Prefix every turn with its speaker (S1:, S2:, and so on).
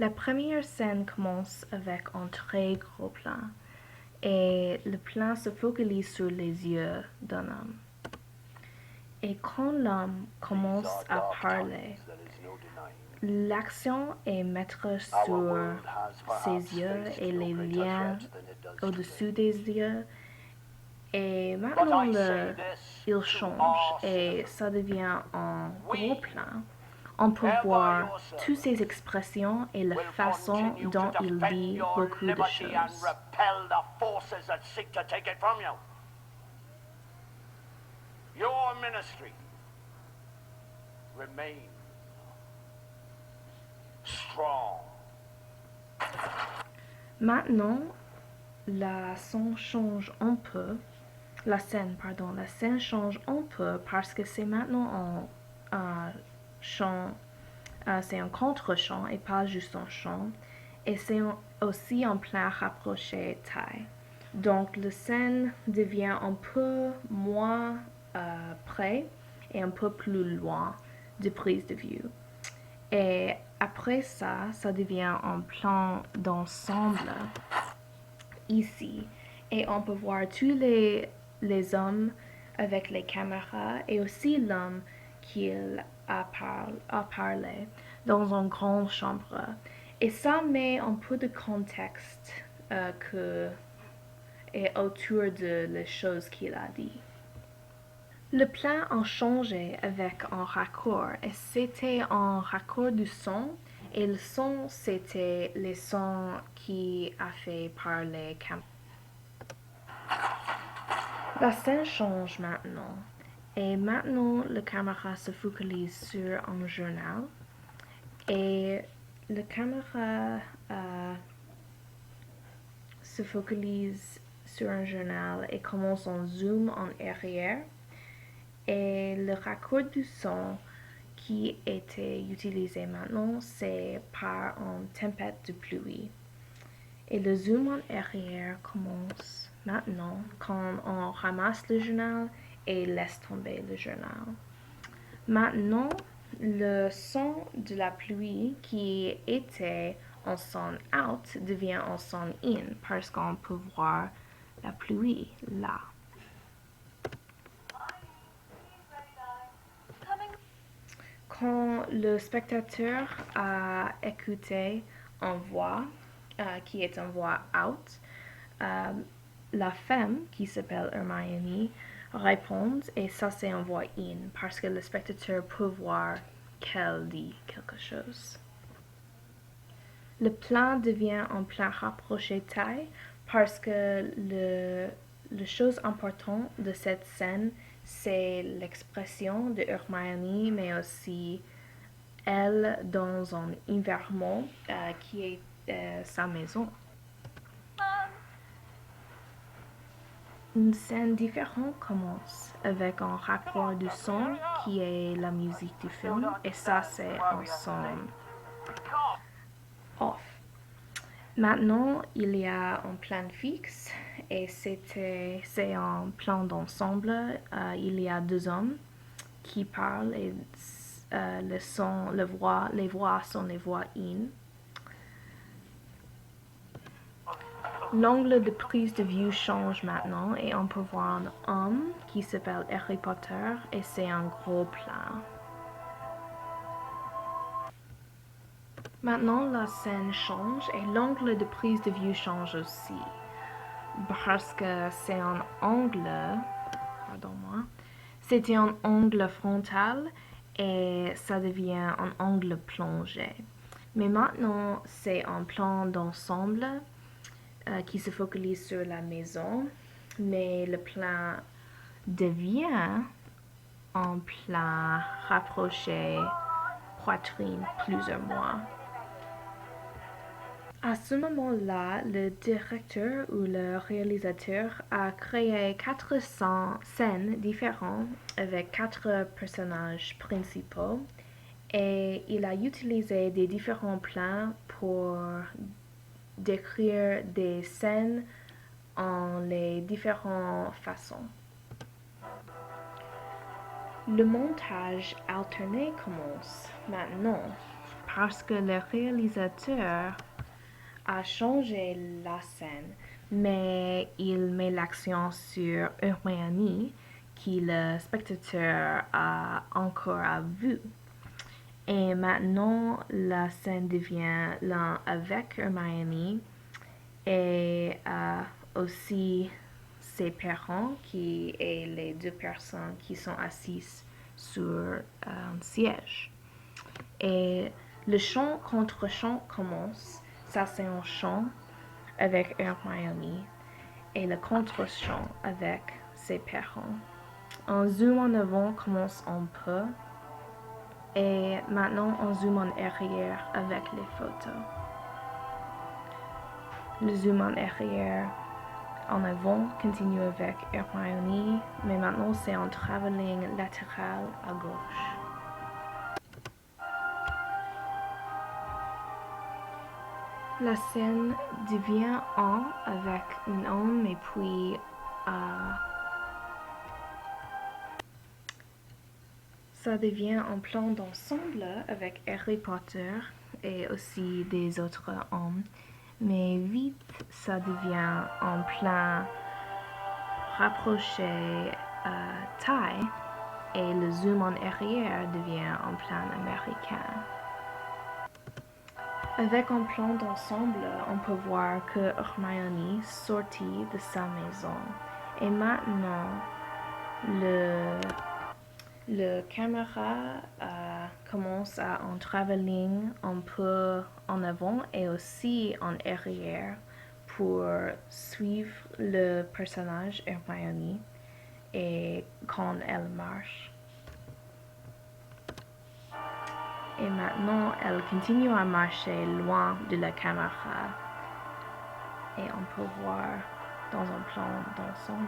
S1: La première scène commence avec un très gros plan, et le plan se focalise sur les yeux d'un homme. Et quand l'homme commence à parler, l'action est mettre sur ses yeux et les liens au-dessus des yeux. Et maintenant, il change et ça devient un gros plan. On peut voir toutes ses expressions et la façon dont il dit beaucoup de choses.
S2: Your ministry remain strong.
S1: Maintenant, la scène change un peu. La scène change un peu parce que c'est maintenant un chant, c'est un contre-chant et pas juste un chant. Et c'est aussi un plan rapproché taille. Donc la scène devient un peu moins près et un peu plus loin de prise de vue. Et après ça, ça devient un plan d'ensemble ici. Et on peut voir tous les hommes avec les caméras et aussi l'homme qu'il a parlé dans une grande chambre. Et ça met un peu de contexte que est autour de les choses qu'il a dit. Le plan a changé avec un raccord et c'était un raccord du son et le son c'était les sons qui a fait par les caméras. La scène change maintenant et maintenant la caméra se focalise sur un journal et la caméra se focalise sur un journal et commence en zoom en arrière et le raccord du son qui était utilisé maintenant c'est par une tempête de pluie. Et le zoom en arrière commence maintenant quand on ramasse le journal et laisse tomber le journal. Maintenant, le son de la pluie qui était en son out devient en son in parce qu'on peut voir la pluie là. Quand le spectateur a écouté en voix, qui est en voix out, euh, la femme qui s'appelle Hermione répond et ça c'est en voix in parce que le spectateur peut voir qu'elle dit quelque chose. Le plan devient un plan rapproché taille parce que la chose importante de cette scène c'est l'expression de Hermione mais aussi elle dans un environnement qui est sa maison. Une scène différente commence avec un raccord du son qui est la musique du film et ça c'est un son off. Maintenant il y a un plan fixe et c'est un plan d'ensemble. Il y a deux hommes qui parlent et les voix sont les voix in. L'angle de prise de vue change maintenant et on peut voir un homme qui s'appelle Harry Potter et c'est un gros plan. Maintenant la scène change et l'angle de prise de vue change aussi parce que c'est un angle, pardon-moi, c'était un angle frontal et ça devient un angle plongé. Mais maintenant c'est un plan d'ensemble qui se focalise sur la maison, mais le plan devient un plan rapproché poitrine plus ou moins. À ce moment-là, le directeur ou le réalisateur a créé 400 scènes différentes avec 4 personnages principaux et il a utilisé des différents plans pour décrire des scènes en les différentes façons. Le montage alterné commence maintenant parce que le réalisateur a changé la scène, mais il met l'accent sur Hermione, qui le spectateur a encore vu. Et maintenant, la scène devient l'un avec Hermione et aussi ses parents, qui est les deux personnes qui sont assises sur un siège. Et le chant contre chant commence. Ça, c'est un chant avec Hermione et le contre-chant avec ses parents. Un zoom en avant commence un peu et maintenant on zoom en arrière avec les photos. Le zoom en arrière en avant continue avec Hermione, mais maintenant c'est un travelling latéral à gauche. La scène devient un avec un homme et puis ça devient un plan d'ensemble avec Harry Potter et aussi des autres hommes. Mais vite, ça devient un plan rapproché taille et le zoom en arrière devient un plan américain. Avec un plan d'ensemble, on peut voir que Hermione sortit de sa maison. Et maintenant, le caméra commence à un travelling un peu en avant et aussi en arrière pour suivre le personnage Hermione et quand elle marche. Et maintenant, elle continue à marcher loin de la caméra et on peut voir dans un plan d'ensemble.